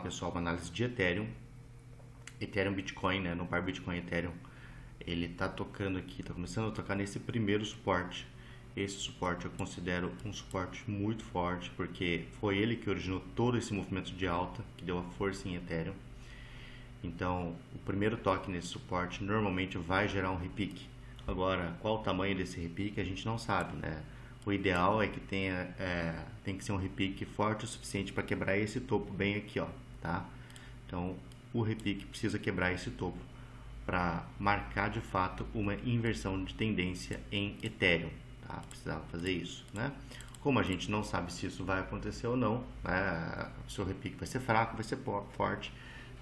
pessoal, uma análise de Ethereum, Bitcoin, né, no par Bitcoin Ethereum. Ele tá tocando aqui, tá começando a tocar nesse primeiro suporte. Esse suporte eu considero um suporte muito forte, porque foi ele que originou todo esse movimento de alta, que deu a força em Ethereum. Então, o primeiro toque nesse suporte normalmente vai gerar um repique. Agora, qual o tamanho desse repique a gente não sabe, né? O ideal é que tem que ser um repique forte o suficiente para quebrar esse topo bem aqui, ó, tá? Então, o repique precisa quebrar esse topo para marcar de fato uma inversão de tendência em Ethereum, tá? Precisava fazer isso, né? Como a gente não sabe se isso vai acontecer ou não, né? Se o repique vai ser fraco, vai ser forte,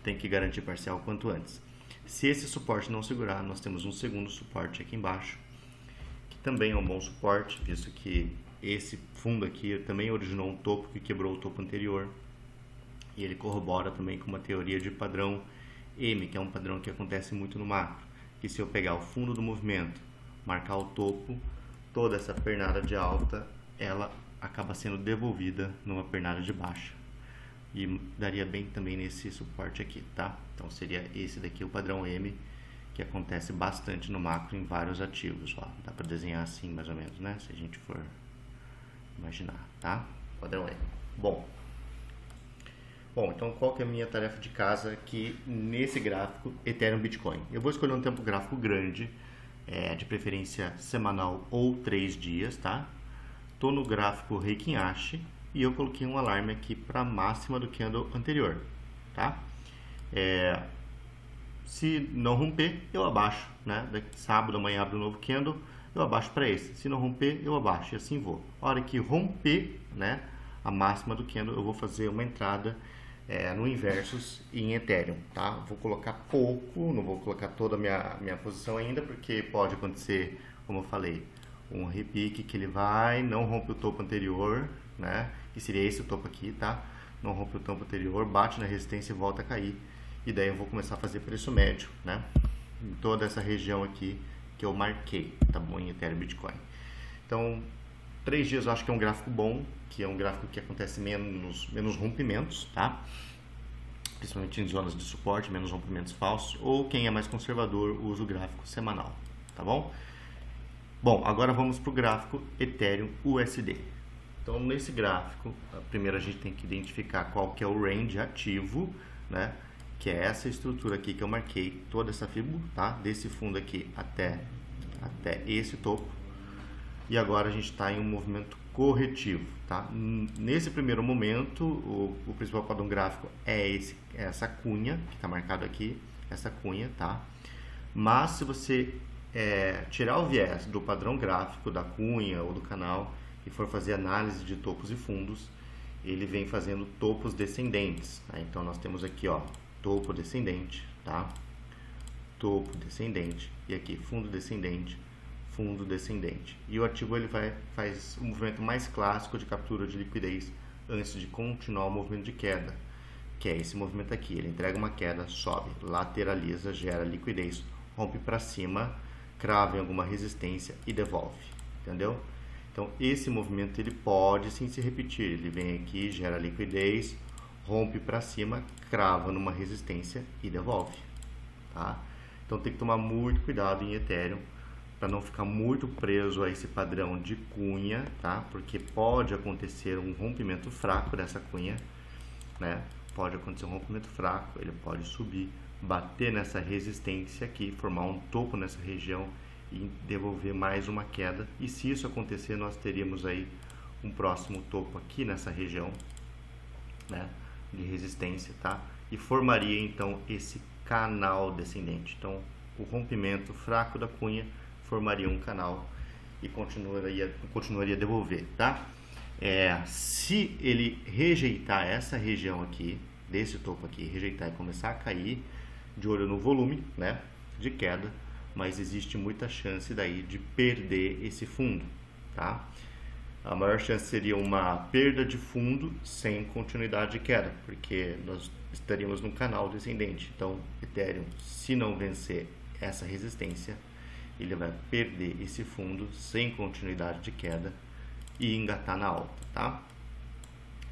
tem que garantir parcial quanto antes. Se esse suporte não segurar, nós temos um segundo suporte aqui embaixo, que também é um bom suporte, visto que esse fundo aqui também originou um topo que quebrou o topo anterior, e ele corrobora também com uma teoria de padrão M, que é um padrão que acontece muito no macro, que se eu pegar o fundo do movimento, marcar o topo, toda essa pernada de alta, ela acaba sendo devolvida numa pernada de baixa. E daria bem também nesse suporte aqui, tá? Então seria esse daqui o padrão M, que acontece bastante no macro em vários ativos, ó. Dá para desenhar assim mais ou menos, né? Se a gente for imaginar, tá? Padrão M. Bom, então qual que é a minha tarefa de casa aqui nesse gráfico Ethereum Bitcoin? Eu vou escolher um tempo gráfico grande, de preferência semanal ou 3 dias, tá? Tô no gráfico Heikin Ashi e eu coloquei um alarme aqui para máxima do candle anterior, tá? Se não romper, eu abaixo, né? Sábado amanhã abre um novo candle, eu abaixo para esse. Se não romper, eu abaixo e assim vou. A hora que romper, né, a máxima do candle, eu vou fazer uma entrada no Inversus e em Ethereum, tá? Vou colocar pouco, não vou colocar toda a minha posição ainda, porque pode acontecer, como eu falei, um repique que ele não rompe o topo anterior, né? Que seria esse o topo aqui, tá? Não rompe o topo anterior, bate na resistência e volta a cair. E daí eu vou começar a fazer preço médio, né? Em toda essa região aqui que eu marquei, tá bom? Em Ethereum Bitcoin. Então, 3 dias eu acho que é um gráfico bom, que é um gráfico que acontece menos rompimentos, tá? Principalmente em zonas de suporte, menos rompimentos falsos. Ou quem é mais conservador usa o gráfico semanal, tá bom? Bom, agora vamos para o gráfico Ethereum USD. Então, nesse gráfico, primeiro a gente tem que identificar qual que é o range ativo, né? Que é essa estrutura aqui que eu marquei, toda essa fibra, tá? Desse fundo aqui até esse topo. E agora a gente está em um movimento corretivo, tá? Nesse primeiro momento, o principal padrão gráfico é essa cunha, que está marcado aqui, essa cunha, tá? Mas se você tirar o viés do padrão gráfico da cunha ou do canal e for fazer análise de topos e fundos, ele vem fazendo topos descendentes, tá? Então nós temos aqui, ó, topo descendente, tá? Topo descendente e aqui fundo descendente, fundo descendente. E o ativo ele faz um movimento mais clássico de captura de liquidez antes de continuar o movimento de queda, que é esse movimento aqui. Ele entrega uma queda, sobe, lateraliza, gera liquidez, rompe para cima, crava em alguma resistência e devolve, entendeu? Então esse movimento ele pode sim se repetir. Ele vem aqui, gera liquidez, rompe para cima, crava numa resistência e devolve, tá? Então tem que tomar muito cuidado em Ethereum para não ficar muito preso a esse padrão de cunha, tá? Porque pode acontecer um rompimento fraco dessa cunha, né? Pode acontecer um rompimento fraco, ele pode subir, bater nessa resistência aqui, formar um topo nessa região e devolver mais uma queda. E se isso acontecer, nós teríamos aí um próximo topo aqui nessa região, né, de resistência, tá? E formaria então esse canal descendente. Então, o rompimento fraco da cunha formaria um canal e continuaria a devolver, tá? Se ele rejeitar essa região aqui, desse topo aqui, rejeitar e começar a cair, de olho no volume, né, de queda, mas existe muita chance daí de perder esse fundo, tá? A maior chance seria uma perda de fundo sem continuidade de queda, porque nós estaríamos num canal descendente. Então, Ethereum, se não vencer essa resistência, ele vai perder esse fundo sem continuidade de queda e engatar na alta, tá?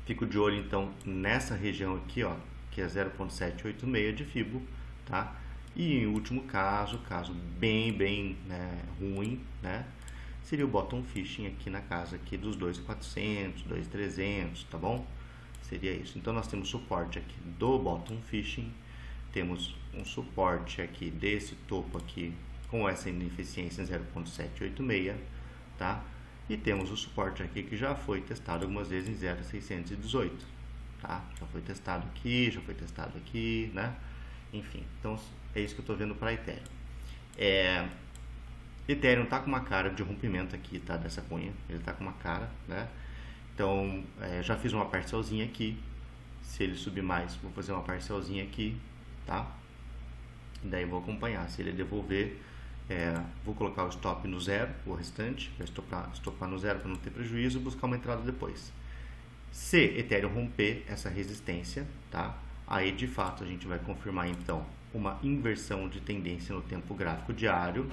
Fico de olho então nessa região aqui, ó, que é 0.786 de Fibo, tá? E em último caso bem ruim, né? Seria o bottom fishing aqui na casa aqui dos 2.400, 2.300, tá bom? Seria isso. Então nós temos suporte aqui do bottom fishing, temos um suporte aqui desse topo aqui com essa ineficiência em 0.786, tá? E temos o suporte aqui que já foi testado algumas vezes em 0.618, tá? Já foi testado aqui, né? Enfim, então é isso que eu estou vendo para Ethereum. Ethereum tá com uma cara de rompimento aqui, tá? Dessa cunha, ele tá com uma cara, né? Então, já fiz uma parcelzinha aqui. Se ele subir mais, vou fazer uma parcelzinha aqui, tá? E daí vou acompanhar. Se ele devolver, vou colocar o stop no zero, o restante, vai estopar no zero para não ter prejuízo e buscar uma entrada depois. Se Ethereum romper essa resistência, tá? Aí de fato a gente vai confirmar então uma inversão de tendência no tempo gráfico diário,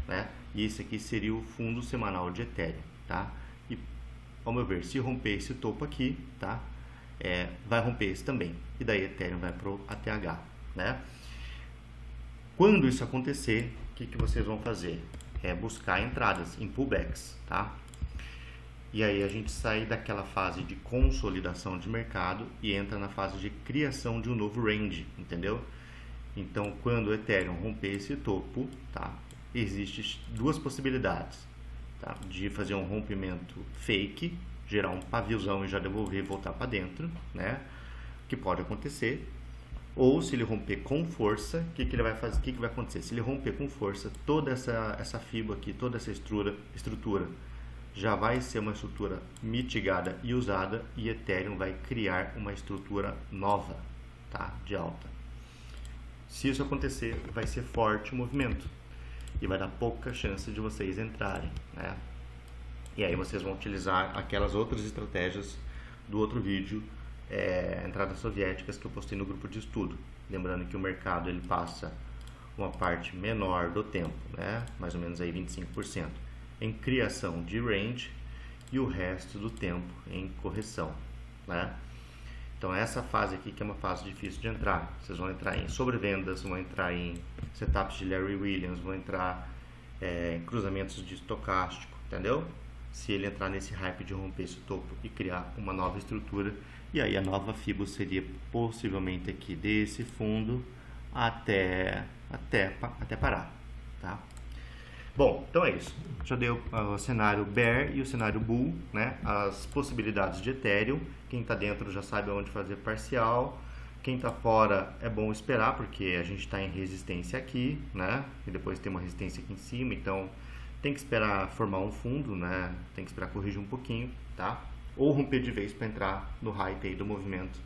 né? E esse aqui seria o fundo semanal de Ethereum, tá? E ao meu ver, se romper esse topo aqui, tá? Vai romper esse também. E daí Ethereum vai pro ATH, né? Quando isso acontecer, o que vocês vão fazer? Buscar entradas em pullbacks, tá? E aí a gente sai daquela fase de consolidação de mercado e entra na fase de criação de um novo range, entendeu? Então, quando o Ethereum romper esse topo, tá? Existem duas possibilidades, tá? De fazer um rompimento fake, gerar um paviozão e já devolver e voltar para dentro, né? Que pode acontecer. Ou se ele romper com força, o que ele vai fazer? O que vai acontecer? Se ele romper com força, toda essa fibra aqui, toda essa estrutura já vai ser uma estrutura mitigada e usada, e Ethereum vai criar uma estrutura nova, tá? De alta. Se isso acontecer, vai ser forte o movimento e vai dar pouca chance de vocês entrarem, né? E aí vocês vão utilizar aquelas outras estratégias do outro vídeo, entradas soviéticas, que eu postei no grupo de estudo. Lembrando que o mercado ele passa uma parte menor do tempo, né? Mais ou menos aí 25%. Em criação de range e o resto do tempo em correção, né? Então essa fase aqui que é uma fase difícil de entrar, vocês vão entrar em sobrevendas, vão entrar em setups de Larry Williams, vão entrar em cruzamentos de estocástico, entendeu? Se ele entrar nesse hype de romper esse topo e criar uma nova estrutura, e aí a nova Fibo seria possivelmente aqui desse fundo até parar, tá? Bom, então é isso. Já deu o cenário Bear e o cenário Bull, né? As possibilidades de Ethereum. Quem está dentro já sabe onde fazer parcial. Quem está fora é bom esperar, porque a gente está em resistência aqui, né? E depois tem uma resistência aqui em cima, então tem que esperar formar um fundo, né? Tem que esperar corrigir um pouquinho, tá? Ou romper de vez para entrar no hype aí do movimento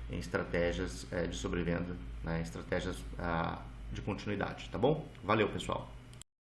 em estratégias de sobrevenda, né? Estratégias de continuidade, tá bom? Valeu, pessoal!